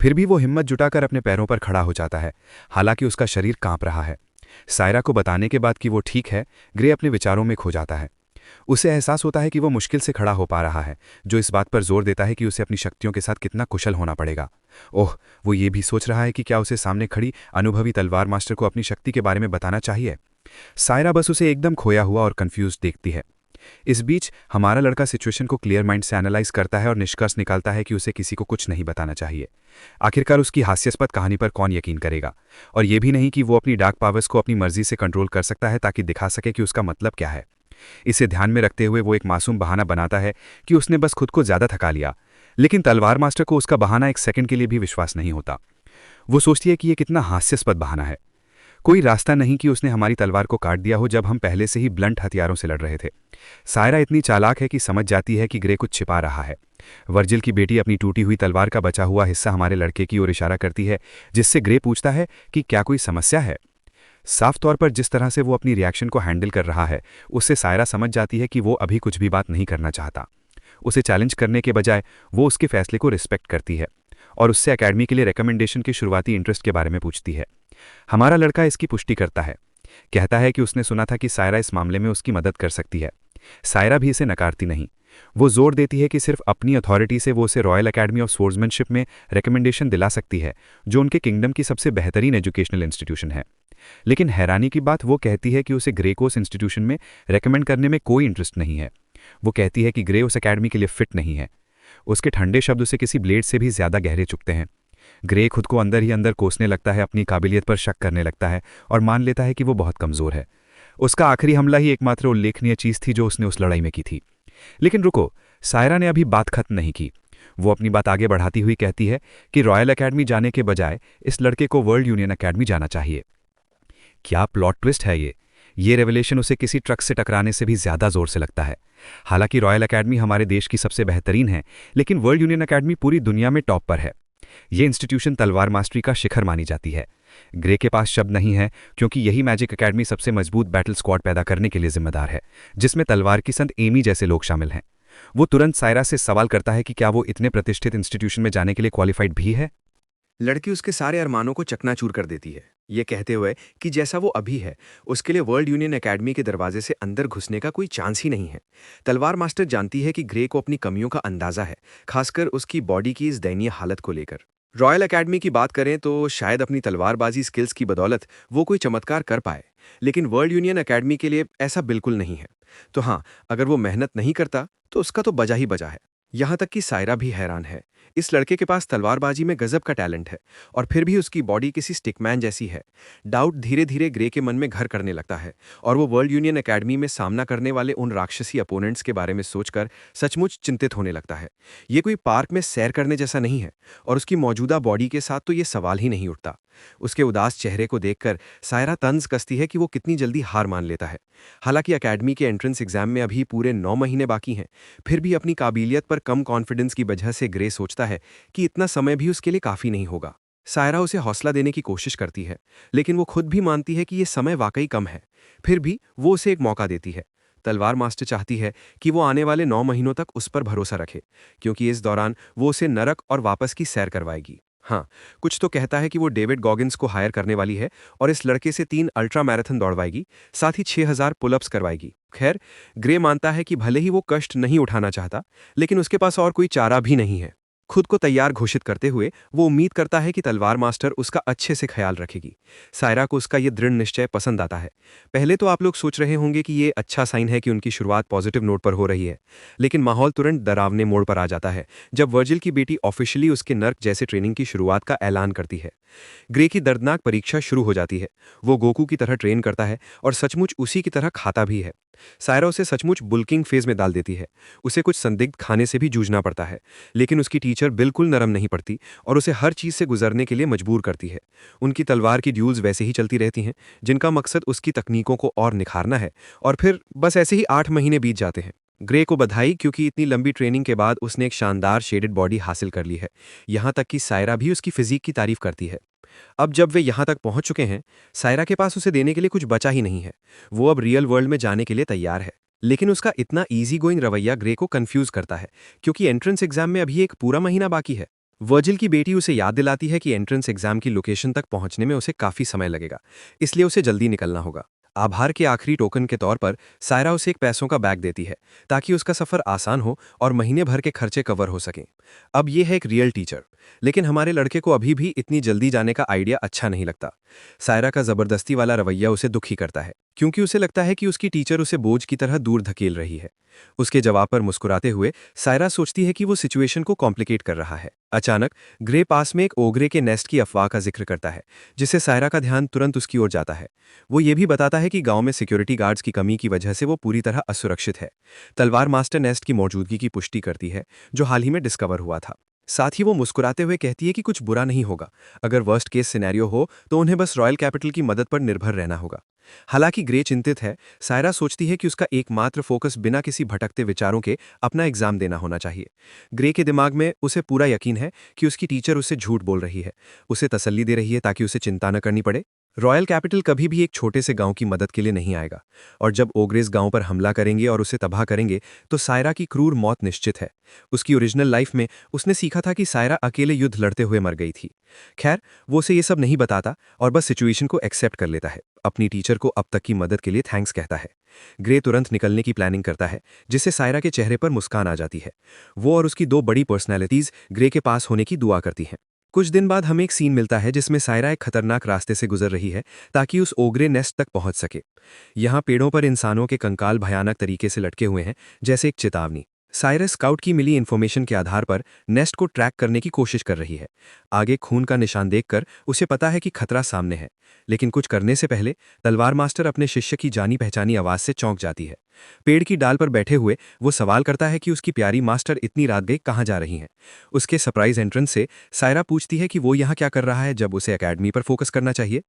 फिर भी वो हिम्मत जुटाकर अपने पैरों पर खड़ा हो जाता है, हालांकि उसका शरीर कांप रहा है। सायरा को बताने के बाद कि वो ठीक है, ग्रे अपने विचारों में खो जाता है। उसे एहसास होता है कि वो मुश्किल से खड़ा हो पा रहा है, जो इस बात पर जोर देता है कि उसे अपनी शक्तियों के साथ कितना कुशल होना पड़ेगा। ओह, वो ये भी सोच रहा है कि क्या उसे सामने खड़ी अनुभवी तलवार मास्टर को अपनी शक्ति के बारे में बताना चाहिए। सायरा बस उसे एकदम खोया हुआ और कंफ्यूज देखती है। इस बीच हमारा लड़का सिचुएशन को क्लियर माइंड से एनालाइज करता है और निष्कर्ष निकालता है कि उसे किसी को कुछ नहीं बताना चाहिए। आखिरकार उसकी हास्यास्पद कहानी पर कौन यकीन करेगा, और ये भी नहीं कि वो अपनी डार्क पावर्स को अपनी मर्जी से कंट्रोल कर सकता है ताकि दिखा सके कि उसका मतलब क्या है। इसे ध्यान में रखते हुए वो एक मासूम बहाना बनाता है कि उसने बस खुद को ज्यादा थका लिया, लेकिन तलवार मास्टर को उसका बहाना एक सेकंड के लिए भी विश्वास नहीं होता। वो सोचती है कि यह कितना हास्यास्पद बहाना है। कोई रास्ता नहीं कि उसने हमारी तलवार को काट दिया हो जब हम पहले से ही ब्लंट हथियारों से लड़ रहे थे। सायरा इतनी चालाक है कि समझ जाती है कि ग्रे कुछ छिपा रहा है। वर्जिल की बेटी अपनी टूटी हुई तलवार का बचा हुआ हिस्सा हमारे लड़के की ओर इशारा करती है, जिससे ग्रे पूछता है कि क्या कोई समस्या है। साफ तौर पर जिस तरह से वो अपनी रिएक्शन को हैंडल कर रहा है, उससे सायरा समझ जाती है कि वो अभी कुछ भी बात नहीं करना चाहता। उसे चैलेंज करने के बजाय वो उसके फैसले को रिस्पेक्ट करती है और उससे एकेडमी के लिए रिकमेंडेशन के शुरुआती इंटरेस्ट के बारे में पूछती है। हमारा लड़का इसकी पुष्टि करता है, कहता है कि उसने सुना था कि सायरा इस मामले में उसकी मदद कर सकती है। सायरा भी इसे नकारती नहीं। वो जोर देती है कि सिर्फ अपनी अथॉरिटी से वो उसे रॉयल एकेडमी ऑफ स्वॉर्ड्समैनशिप में रिकमेंडेशन दिला सकती है, जो उनके किंगडम की सबसे बेहतरीन एजुकेशनल इंस्टीट्यूशन है। लेकिन हैरानी की बात, वो कहती है कि उसे ग्रे को उस इंस्टीट्यूशन में रेकमेंड करने में कोई इंटरेस्ट नहीं है। वो कहती है कि ग्रे उस एकेडमी के लिए फिट नहीं है। उसके ठंडे शब्द उसे किसी ब्लेड से भी ज्यादा गहरे चुभते हैं। ग्रे खुद को अंदर ही अंदर कोसने लगता है, अपनी काबिलियत पर शक करने लगता है और मान लेता है कि वो बहुत कमजोर है। उसका आखिरी हमला ही एकमात्र उल्लेखनीय चीज थी जो उसने उस लड़ाई में की थी। लेकिन रुको, सायरा ने अभी बात खत्म नहीं की। वो अपनी बात आगे बढ़ाती हुई कहती है कि रॉयल एकेडमी जाने के बजाय इस लड़के को वर्ल्ड यूनियन एकेडमी जाना चाहिए। क्या प्लॉट ट्विस्ट है ये रेवलेशन उसे किसी ट्रक से टकराने से भी ज्यादा जोर से लगता है। हालांकि रॉयल एकेडमी हमारे देश की सबसे बेहतरीन है, लेकिन वर्ल्ड यूनियन एकेडमी पूरी दुनिया में टॉप पर है। ये इंस्टीट्यूशन तलवार मास्टरी का शिखर मानी जाती है।
ग्रे के पास शब्द नहीं है, क्योंकि यही मैजिक एकेडमी सबसे मजबूत बैटल स्क्वाड पैदा करने के लिए जिम्मेदार है, जिसमें तलवार की संत एमी जैसे लोग शामिल हैं। वो तुरंत सायरा से सवाल करता है कि क्या वो इतने प्रतिष्ठित इंस्टीट्यूशन में जाने के लिए क्वालिफाइड भी है।
लड़की उसके सारे अरमानों को चकनाचूर कर देती है, ये कहते हुए कि जैसा वो अभी है उसके लिए वर्ल्ड यूनियन एकेडमी के दरवाजे से अंदर घुसने का कोई चांस ही नहीं है। तलवार मास्टर जानती है कि ग्रे को अपनी कमियों का अंदाजा है, खासकर उसकी बॉडी की इस दयनीय हालत को लेकर। रॉयल एकेडमी की बात करें तो शायद अपनी तलवारबाजी स्किल्स की बदौलत वो कोई चमत्कार कर पाए, लेकिन वर्ल्ड यूनियन एकेडमी के लिए ऐसा बिल्कुल नहीं है। तो हाँ, अगर वो मेहनत नहीं करता तो उसका तो बजा ही बजा है। यहाँ तक कि सायरा भी हैरान है। इस लड़के के पास तलवारबाजी में गजब का टैलेंट है और फिर भी उसकी बॉडी किसी स्टिकमैन जैसी है। डाउट धीरे धीरे ग्रे के मन में घर करने लगता है और वो वर्ल्ड यूनियन एकेडमी में सामना करने वाले उन राक्षसी अपोनेंट्स के बारे में सोचकर सचमुच चिंतित होने लगता है। ये कोई पार्क में सैर करने जैसा नहीं है और उसकी मौजूदा बॉडी के साथ तो ये सवाल ही नहीं उठता। उसके उदास चेहरे को देखकर सायरा तंज कसती है कि वो कितनी जल्दी हार मान लेता है। हालांकि एकेडमी के एंट्रेंस एग्जाम में अभी पूरे 9 महीने बाकी हैं, फिर भी अपनी काबिलियत पर कम कॉन्फिडेंस की वजह से ग्रे सोचता है कि इतना समय भी उसके लिए काफ़ी नहीं होगा। सायरा उसे हौसला देने की कोशिश करती है, लेकिन वो खुद भी मानती है कि ये समय वाकई कम है। फिर भी वो उसे एक मौका देती है। तलवार मास्टर चाहती है कि वो आने वाले 9 महीनों तक उस पर भरोसा रखे, क्योंकि इस दौरान वो उसे नरक और वापस की सैर करवाएगी। हाँ, कुछ तो कहता है कि वो डेविड गॉगिन्स को हायर करने वाली है और इस लड़के से 3 अल्ट्रा मैराथन दौड़वाएगी, साथ ही 6000 पुलअप्स करवाएगी। खैर, ग्रे मानता है कि भले ही वो कष्ट नहीं उठाना चाहता, लेकिन उसके पास और कोई चारा भी नहीं है। खुद को तैयार घोषित करते हुए वो उम्मीद करता है कि तलवार मास्टर उसका अच्छे से ख्याल रखेगी। सायरा को उसका ये दृढ़ निश्चय पसंद आता है। पहले तो आप लोग सोच रहे होंगे कि ये अच्छा साइन है कि उनकी शुरुआत पॉजिटिव नोट पर हो रही है, लेकिन माहौल तुरंत डरावने मोड़ पर आ जाता है जब वर्जिल की बेटी ऑफिशियली उसके नर्क जैसे ट्रेनिंग की शुरुआत का ऐलान करती है। ग्रे की दर्दनाक परीक्षा शुरू हो जाती है। वो गोकू की तरह ट्रेन करता है और सचमुच उसी की तरह खाता भी है। सायरा उसे सचमुच बुल्किंग फेज में डाल देती है। उसे कुछ संदिग्ध खाने से भी जूझना पड़ता है, लेकिन उसकी टीचर बिल्कुल नरम नहीं पड़ती और उसे हर चीज से गुजरने के लिए मजबूर करती है। उनकी तलवार की ड्यूल्स वैसे ही चलती रहती हैं, जिनका मकसद उसकी तकनीकों को और निखारना है, और फिर बस ऐसे ही 8 महीने बीत जाते हैं। ग्रे को बधाई, क्योंकि इतनी लंबी ट्रेनिंग के बाद उसने एक शानदार शेडेड बॉडी हासिल कर ली है। यहाँ तक कि सायरा भी उसकी फिजिक की तारीफ करती है। अब जब वे यहाँ तक पहुँच चुके हैं, सायरा के पास उसे देने के लिए कुछ बचा ही नहीं है। वो अब रियल वर्ल्ड में जाने के लिए तैयार है, लेकिन उसका इतना ईजी गोइंग रवैया ग्रे को कंफ्यूज करता है, क्योंकि एंट्रेंस एग्जाम में अभी एक पूरा महीना बाकी है। वर्जिल की बेटी उसे याद दिलाती है कि एंट्रेंस एग्जाम की लोकेशन तक पहुंचने में उसे काफी समय लगेगा, इसलिए उसे जल्दी निकलना होगा। आभार के आखिरी टोकन के तौर पर सायरा उसे एक पैसों का बैग देती है, ताकि उसका सफर आसान हो और महीने भर के खर्चे कवर हो सकें। अब यह है एक रियल टीचर, लेकिन हमारे लड़के को अभी भी इतनी जल्दी जाने का आइडिया अच्छा नहीं लगता। सायरा का जबरदस्ती वाला रवैया उसे दुखी करता है, क्योंकि उसे लगता है कि उसकी टीचर उसे बोझ की तरह दूर धकेल रही है। उसके जवाब पर मुस्कुराते हुए सायरा सोचती है कि वो सिचुएशन को कॉम्प्लिकेट कर रहा है। अचानक ग्रे पास में एक ओगरे के नेस्ट की अफवाह का जिक्र करता है, जिससे सायरा का ध्यान तुरंत उसकी ओर जाता है। वो ये भी बताता है कि गांव में सिक्योरिटी गार्ड्स की कमी की वजह से वो पूरी तरह असुरक्षित है। तलवार मास्टर नेस्ट की मौजूदगी की पुष्टि करती है, जो हाल ही में डिस्कवर हुआ था। साथ ही वो मुस्कुराते हुए कहती है कि कुछ बुरा नहीं होगा। अगर वर्स्ट केस सिनेरियो हो तो उन्हें बस रॉयल कैपिटल की मदद पर निर्भर रहना होगा। हालांकि ग्रे चिंतित है, सायरा सोचती है कि उसका एकमात्र फोकस बिना किसी भटकते विचारों के अपना एग्जाम देना होना चाहिए। ग्रे के दिमाग में उसे पूरा यकीन है कि उसकी टीचर उसे झूठ बोल रही है, उसे तसल्ली दे रही है ताकि उसे चिंता न करनी पड़े। रॉयल कैपिटल कभी भी एक छोटे से गांव की मदद के लिए नहीं आएगा, और जब ओग्रेस गांव पर हमला करेंगे और उसे तबाह करेंगे तो सायरा की क्रूर मौत निश्चित है। उसकी ओरिजिनल लाइफ में उसने सीखा था कि सायरा अकेले युद्ध लड़ते हुए मर गई थी। खैर, वो उसे ये सब नहीं बताता और बस सिचुएशन को एक्सेप्ट कर लेता है। अपनी टीचर को अब तक की मदद के लिए थैंक्स कहता है। ग्रे तुरंत निकलने की प्लानिंग करता है, जिससे सायरा के चेहरे पर मुस्कान आ जाती है। वो और उसकी 2 बड़ी पर्सनैलिटीज ग्रे के पास होने की दुआ करती हैं। कुछ दिन बाद हमें एक सीन मिलता है जिसमें सायरा एक खतरनाक रास्ते से गुजर रही है ताकि उस ओग्रे नेस्ट तक पहुंच सके। यहाँ पेड़ों पर इंसानों के कंकाल भयानक तरीके से लटके हुए हैं, जैसे एक चेतावनी। सायरा स्काउट की मिली इन्फॉर्मेशन के आधार पर नेस्ट को ट्रैक करने की कोशिश कर रही है। आगे खून का निशान देखकर उसे पता है कि खतरा सामने है, लेकिन कुछ करने से पहले तलवार मास्टर अपने शिष्य की जानी पहचानी आवाज से चौंक जाती है। पेड़ की डाल पर बैठे हुए वो सवाल करता है कि उसकी प्यारी मास्टर इतनी रात गई कहाँ जा रही हैं। उसके सरप्राइज एंट्रेंस से सायरा पूछती है कि वो यहाँ क्या कर रहा है, जब उसे एकेडमी पर फोकस करना चाहिए।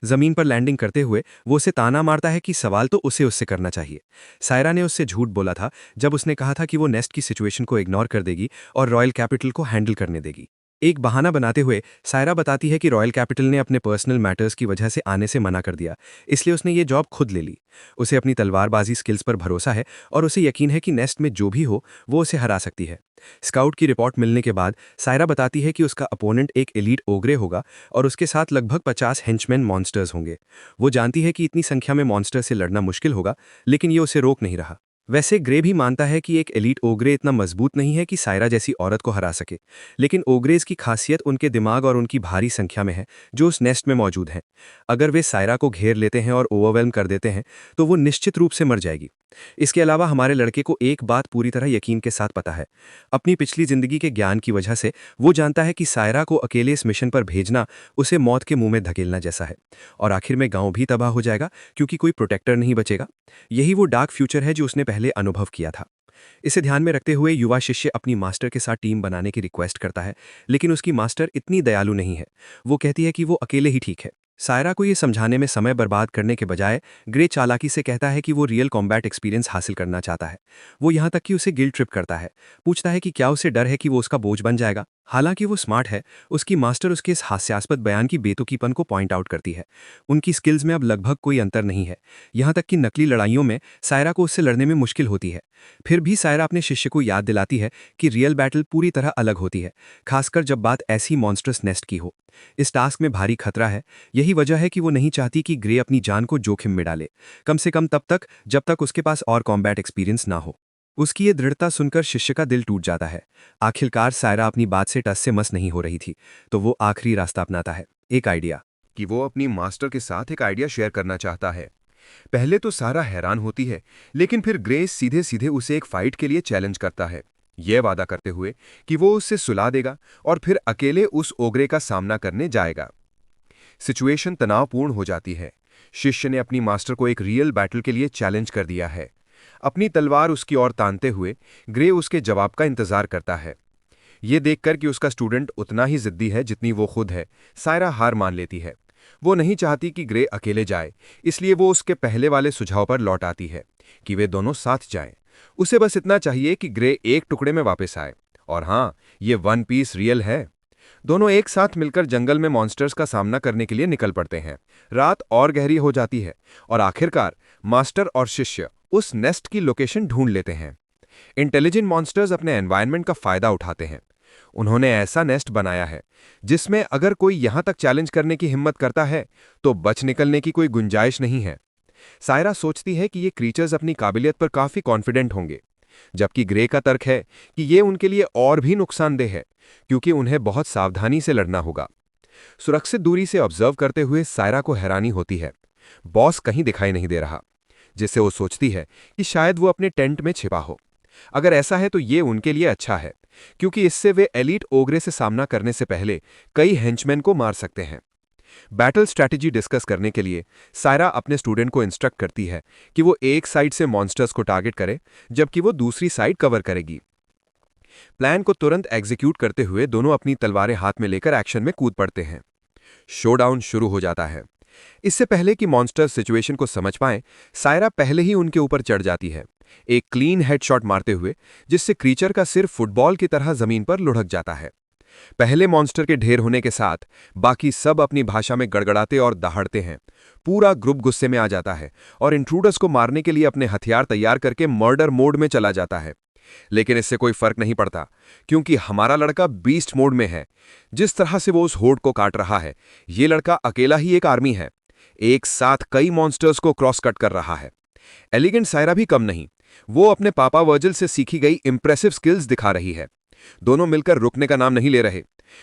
जमीन पर लैंडिंग करते हुए वो उसे ताना मारता है कि सवाल तो उसे उससे करना चाहिए। सायरा ने उससे झूठ बोला था जब उसने कहा था कि वो नेस्ट की सिचुएशन को इग्नोर कर देगी और रॉयल कैपिटल को हैंडल करने देगी।
एक बहाना बनाते हुए सायरा बताती है कि रॉयल कैपिटल ने अपने पर्सनल मैटर्स की वजह से आने से मना कर दिया, इसलिए उसने ये जॉब खुद ले ली। उसे अपनी तलवारबाजी स्किल्स पर भरोसा है और उसे यकीन है कि नेस्ट में जो भी हो वो उसे हरा सकती है। स्काउट की रिपोर्ट मिलने के बाद सायरा बताती है कि उसका अपोनेंट एक एलीट ओग्रे होगा और उसके साथ लगभग 50 हेंचमैन मॉन्स्टर्स होंगे। वो जानती है कि इतनी संख्या में मॉन्स्टर से लड़ना मुश्किल होगा, लेकिन ये उसे रोक नहीं रहा। वैसे ग्रे भी मानता है कि एक एलीट ओग्रे इतना मजबूत नहीं है कि सायरा जैसी औरत को हरा सके, लेकिन ओग्रेज की खासियत उनके दिमाग और उनकी भारी संख्या में है जो उस नेस्ट में मौजूद हैं। अगर वे सायरा को घेर लेते हैं और ओवरवेल्म कर देते हैं तो वो निश्चित रूप से मर जाएगी। इसके अलावा हमारे लड़के को एक बात पूरी तरह यकीन के साथ पता है। अपनी पिछली जिंदगी के ज्ञान की वजह से वो जानता है कि सायरा को अकेले इस मिशन पर भेजना उसे मौत के मुंह में धकेलना जैसा है, और आखिर में गांव भी तबाह हो जाएगा क्योंकि कोई प्रोटेक्टर नहीं बचेगा। यही वो डार्क फ्यूचर है जो उसने पहले अनुभव किया था। इसे ध्यान में रखते हुए युवा शिष्य अपनी मास्टर के साथ टीम बनाने की रिक्वेस्ट करता है, लेकिन उसकी मास्टर इतनी दयालु नहीं है। वो कहती है कि वो अकेले ही ठीक है। सायरा को ये समझाने में समय बर्बाद करने के बजाय ग्रे चालाकी से कहता है कि वो रियल कॉम्बैट एक्सपीरियंस हासिल करना चाहता है। वो यहाँ तक कि उसे गिल्ट ट्रिप करता है, पूछता है कि क्या उसे डर है कि वो उसका बोझ बन जाएगा। हालांकि वो स्मार्ट है, उसकी मास्टर उसके इस हास्यास्पद बयान की बेतुकीपन को पॉइंट आउट करती है। उनकी स्किल्स में अब लगभग कोई अंतर नहीं है, यहाँ तक कि नकली लड़ाइयों में सायरा को उससे लड़ने में मुश्किल होती है। फिर भी सायरा अपने शिष्य को याद दिलाती है कि रियल बैटल पूरी तरह अलग होती है, खासकर जब बात ऐसी मॉन्स्टर्स नेस्ट की हो। इस टास्क में भारी खतरा है, यही वजह है कि वो नहीं चाहती कि ग्रे अपनी जान को जोखिम में डाले, कम से कम तब तक जब तक उसके पास और कॉम्बैट एक्सपीरियंस ना हो। उसकी ये दृढ़ता सुनकर शिष्य का दिल टूट जाता है। आखिरकार सायरा अपनी बात से टस से मस नहीं हो रही थी, तो वो आखिरी रास्ता अपनाता है, एक आइडिया।
कि वो अपनी मास्टर के साथ एक आइडिया शेयर करना चाहता है। पहले तो सारा हैरान होती है, लेकिन फिर ग्रेस सीधे सीधे उसे एक फाइट के लिए चैलेंज करता है, यह वादा करते हुए कि वो उससे सुला देगा और फिर अकेले उस ओग्रे का सामना करने जाएगा। सिचुएशन तनावपूर्ण हो जाती है। शिष्य ने अपनी मास्टर को एक रियल बैटल के लिए चैलेंज कर दिया है। अपनी तलवार उसकी ओर तानते हुए ग्रे उसके जवाब का इंतजार करता है। ये देखकर कि उसका स्टूडेंट उतना ही जिद्दी है जितनी वो खुद है, सायरा हार मान लेती है। वो नहीं चाहती कि ग्रे अकेले जाए, इसलिए वो उसके पहले वाले सुझाव पर लौट आती है कि वे दोनों साथ जाएं। उसे बस इतना चाहिए कि ग्रे एक टुकड़े में वापस आए। और हाँ, ये वन पीस रियल है। दोनों एक साथ मिलकर जंगल में मॉन्स्टर्स का सामना करने के लिए निकल पड़ते हैं। रात और गहरी हो जाती है और आखिरकार मास्टर और शिष्य उस नेस्ट की लोकेशन ढूंढ लेते हैं। इंटेलिजेंट मॉन्स्टर्स अपने एनवायरनमेंट का फायदा उठाते हैं। उन्होंने ऐसा नेस्ट बनाया है जिसमें अगर कोई यहां तक चैलेंज करने की हिम्मत करता है तो बच निकलने की कोई गुंजाइश नहीं है। सायरा सोचती है कि ये क्रीचर्स अपनी काबिलियत पर काफी कॉन्फिडेंट होंगे, जबकि ग्रे का तर्क है कि ये उनके लिए और भी नुकसानदेह है क्योंकि उन्हें बहुत सावधानी से लड़ना होगा। सुरक्षित दूरी से ऑब्जर्व करते हुए सायरा को हैरानी होती है। बॉस कहीं दिखाई नहीं दे रहा, जिससे वो सोचती है कि शायद वो अपने टेंट में छिपा हो। अगर ऐसा है तो ये उनके लिए अच्छा है, क्योंकि इससे वे एलीट ओग्रे से सामना करने से पहले कई हेंचमैन को मार सकते हैं। बैटल स्ट्रैटेजी डिस्कस करने के लिए सायरा अपने स्टूडेंट को इंस्ट्रक्ट करती है कि वो एक साइड से मॉन्स्टर्स को टारगेट करे, जबकि वो दूसरी साइड कवर करेगी। प्लान को तुरंत एग्जीक्यूट करते हुए दोनों अपनी तलवारें हाथ में लेकर एक्शन में कूद पड़ते हैं। शोडाउन शुरू हो जाता है। इससे पहले कि मॉन्स्टर सिचुएशन को समझ पाएं, सायरा पहले ही उनके ऊपर चढ़ जाती है, एक क्लीन हेडशॉट मारते हुए, जिससे क्रीचर का सिर फुटबॉल की तरह जमीन पर लुढ़क जाता है। पहले मॉन्स्टर के ढेर होने के साथ बाकी सब अपनी भाषा में गड़गड़ाते और दहाड़ते हैं। पूरा ग्रुप गुस्से में आ जाता है और इंट्रूडर्स को मारने के लिए अपने हथियार तैयार करके मर्डर मोड में चला जाता है। लेकिन इससे कोई फर्क नहीं पड़ता, क्योंकि हमारा लड़का बीस्ट मोड में है। जिस तरह से वो उस होड़ को काट रहा है, ये लड़का अकेला ही एक आर्मी है, एक साथ कई मॉन्स्टर्स को क्रॉस कट कर रहा है। एलिगेंट सायरा भी कम नहीं, वो अपने पापा वर्जिल से सीखी गई इंप्रेसिव स्किल्स दिखा रही है। दोनों मिलकर रुकने का नाम नहीं ले रहे।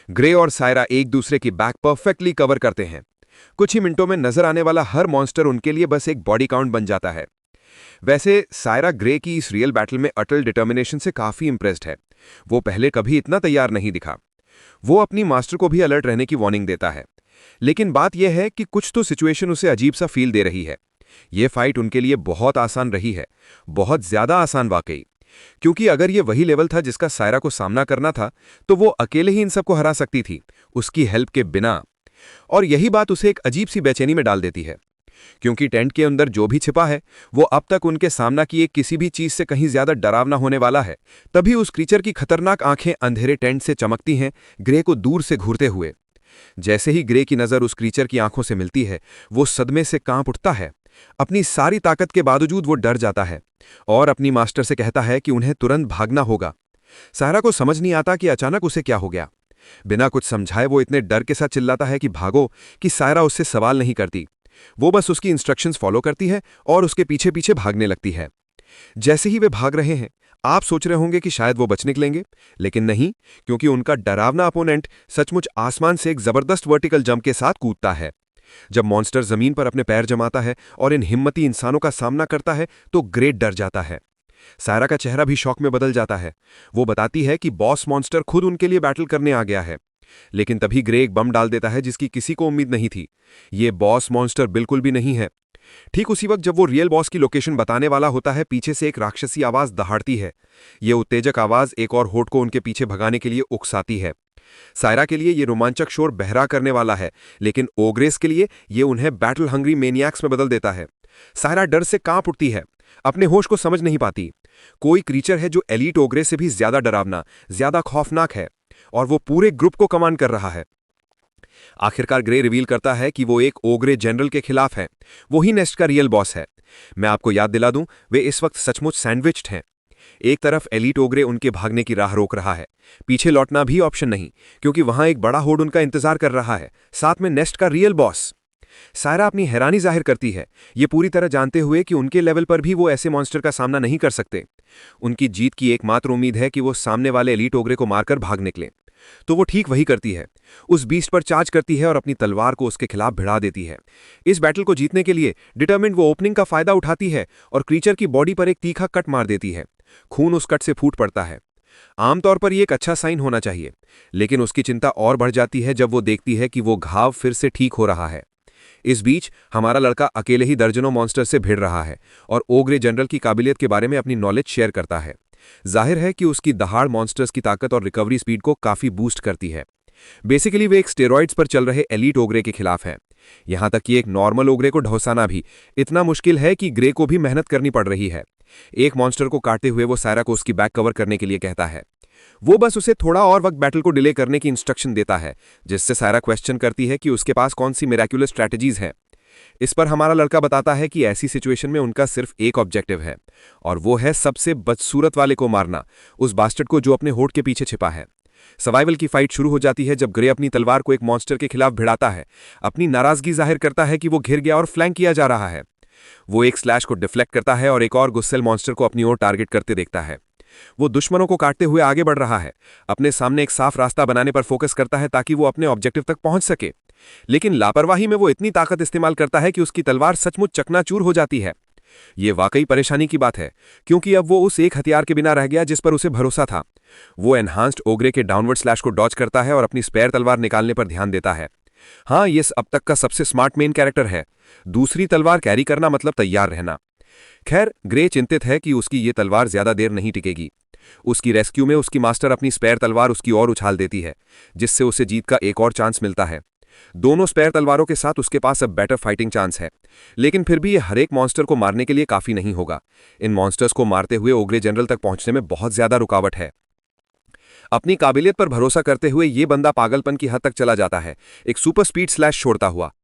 ग्रे और सायरा एक दूसरे की बैक परफेक्टली कवर करते हैं। कुछ ही मिनटों में नजर आने वाला हर मॉन्स्टर उनके लिए बस एक बॉडी काउंट बन जाता है। वैसे सायरा ग्रे की इस रियल बैटल में अटल डिटर्मिनेशन से काफी इंप्रेस्ड है। वो पहले कभी इतना तैयार नहीं दिखा। वो अपनी मास्टर को भी अलर्ट रहने की वार्निंग देता है, लेकिन बात यह है कि कुछ तो सिचुएशन उसे अजीब सा फील दे रही है। ये फाइट उनके लिए बहुत आसान रही है, बहुत ज्यादा आसान वाकई, क्योंकि अगर ये वही लेवल था जिसका सायरा को सामना करना था, तो वो अकेले ही इन सबको हरा सकती थी, उसकी हेल्प के बिना। और यही बात उसे एक अजीब सी बेचैनी में डाल देती है।
क्योंकि टेंट के अंदर जो भी छिपा है वो अब तक उनके सामना किए किसी भी चीज से कहीं ज्यादा डरावना होने वाला है। तभी उस क्रीचर की खतरनाक आंखें अंधेरे टेंट से चमकती हैं, ग्रे को दूर से घूरते हुए। जैसे ही ग्रे की नजर उस क्रीचर की आंखों से मिलती है, वो सदमे से कांप उठता है। अपनी सारी ताकत के बावजूद वो डर जाता है और अपनी मास्टर से कहता है कि उन्हें तुरंत भागना होगा। सायरा को समझ नहीं आता कि अचानक उसे क्या हो गया। बिना कुछ समझाए वो इतने डर के साथ चिल्लाता है कि भागो, कि सायरा उससे सवाल नहीं करती। वो बस उसकी इंस्ट्रक्शंस फॉलो करती है और उसके पीछे पीछे भागने लगती है। जैसे ही वे भाग रहे हैं, आप सोच रहे होंगे कि शायद वो बच निकलेंगे, लेकिन नहीं, क्योंकि उनका डरावना अपोनेंट सचमुच आसमान से एक जबरदस्त वर्टिकल जंप के साथ कूदता है। जब मॉन्स्टर जमीन पर अपने पैर जमाता है और इन हिम्मती इंसानों का सामना करता है तो ग्रे डर जाता है। सायरा का चेहरा भी शौक में बदल जाता है। वो बताती है कि बॉस मॉन्स्टर खुद उनके लिए बैटल करने आ गया है। लेकिन तभी ग्रे एक बम डाल देता है जिसकी किसी को उम्मीद नहीं थी। ये बॉस मॉन्स्टर बिल्कुल भी नहीं है। ठीक उसी वक्त जब वो रियल बॉस की लोकेशन बताने वाला होता है, पीछे से एक राक्षसी आवाज दहाड़ती है। ये उत्तेजक आवाज एक और होठ को उनके पीछे भगाने के लिए उकसाती है। सायरा के लिए ये रोमांचक शोर बहरा करने वाला है, लेकिन ओग्रेस के लिए ये उन्हें बैटल हंग्री मेनियाक्स में बदल देता है। सायरा डर से कांप उठती है, अपने होश को समझ नहीं पाती। कोई क्रीचर है जो एलीट ओग्रे से भी ज्यादा डरावना, ज्यादा खौफनाक है, और वो पूरे ग्रुप को कमांड कर रहा है। आखिरकार ग्रे रिवील करता है कि वो एक ओग्रे जनरल के खिलाफ है। वही नेस्ट का रियल बॉस है। मैं आपको याद दिला दूं, वे इस वक्त सचमुच सैंडविच्ड हैं। एक तरफ एलीट ओग्रे उनके भागने की राह रोक रहा है, पीछे लौटना भी ऑप्शन नहीं, क्योंकि वहां एक बड़ा होड़ उनका इंतजार कर रहा है, साथ में नेस्ट का रियल बॉस। सायरा अपनी हैरानी जाहिर करती है, ये पूरी तरह जानते हुए कि उनके लेवल पर भी वो ऐसे मॉन्स्टर का सामना नहीं कर सकते। उनकी जीत की एकमात्र उम्मीद है कि वो सामने वाले एलीट ओग्रे को मारकर भाग निकले। तो वो ठीक वही करती है, उस बीस्ट पर चार्ज करती है और अपनी तलवार को उसके खिलाफ भिड़ा देती है। इस बैटल को जीतने के लिए डिटरमिन्ड वो ओपनिंग का फायदा उठाती है और क्रीचर की बॉडी पर एक तीखा कट मार देती है। खून उस कट से फूट पड़ता है। आमतौर पर यह एक अच्छा साइन होना चाहिए, लेकिन उसकी चिंता और बढ़ जाती है जब वो देखती है कि वो घाव फिर से ठीक हो रहा है। इस बीच हमारा लड़का अकेले ही दर्जनों मॉन्स्टर से भिड़ रहा है और ओग्रे जनरल की काबिलियत के बारे में अपनी नॉलेज शेयर करता है। जाहिर है कि उसकी दहाड़ मॉन्स्टर्स की ताकत और रिकवरी स्पीड को काफी बूस्ट करती है। बेसिकली वे एक स्टेरॉइड्स पर चल रहे एलीट ओग्रे के खिलाफ है। यहां तक कि एक नॉर्मल ओग्रे को ढौसाना भी इतना मुश्किल है कि ग्रे को भी मेहनत करनी पड़ रही है। एक मॉन्स्टर को काटते हुए वो सायरा को उसकी बैक कवर करने के लिए कहता है। वो बस उसे थोड़ा और वक्त बैटल को डिले करने की इंस्ट्रक्शन देता है, जिससे सायरा क्वेश्चन करती है कि उसके पास कौन सी मिराक्युलस स्ट्रैटेजीज हैं। इस पर हमारा लड़का बताता है कि ऐसी सिचुएशन में उनका सिर्फ एक ऑब्जेक्टिव है, और वो है सबसे बदसूरत वाले को मारना, उस बास्टर्ड को जो अपने होठ के पीछे छिपा है। सर्वाइवल की फाइट शुरू हो जाती है जब ग्रे अपनी तलवार को एक मॉन्स्टर के खिलाफ भिड़ाता है, अपनी नाराजगी जाहिर करता है कि वो घिर गया और फ्लैंक किया जा रहा है। वो एक स्लैश को डिफ्लेक्ट करता है और एक और गुस्सेल मॉन्स्टर को अपनी ओर टारगेट करते देखता है। वो दुश्मनों को काटते हुए आगे बढ़ रहा है, अपने सामने एक साफ रास्ता बनाने पर फोकस करता है ताकि वो अपने ऑब्जेक्टिव तक पहुंच सके। लेकिन लापरवाही में वो इतनी ताकत इस्तेमाल करता है कि उसकी तलवार सचमुच चकनाचूर हो जाती है। ये वाकई परेशानी की बात है, क्योंकि अब वो उस एक हथियार के बिना रह गया जिस पर उसे भरोसा था। वो एनहांस्ड ओग्रे के डाउनवर्ड स्लैश को डॉज करता है और अपनी स्पेयर तलवार निकालने पर ध्यान देता है। हाँ, ये अब तक का सबसे स्मार्ट मेन कैरेक्टर है। दूसरी तलवार कैरी करना मतलब तैयार रहना। खैर, ग्रे चिंतित है कि उसकी ये तलवार ज्यादा देर नहीं टिकेगी। उसकी रेस्क्यू में उसकी मास्टर अपनी स्पेयर तलवार उसकी ओर उछाल देती है, जिससे उसे जीत का एक और चांस मिलता है। दोनों स्पेयर तलवारों के साथ उसके पास अब बेटर फाइटिंग चांस है, लेकिन फिर भी ये हर एक मॉन्स्टर को मारने के लिए काफी नहीं होगा। इन मॉन्स्टर्स को मारते हुए ओग्रे जनरल तक पहुंचने में बहुत ज्यादा रुकावट है। अपनी काबिलियत पर भरोसा करते हुए ये बंदा पागलपन की हद तक चला जाता है, एक सुपर स्पीड स्लैश छोड़ता हुआ।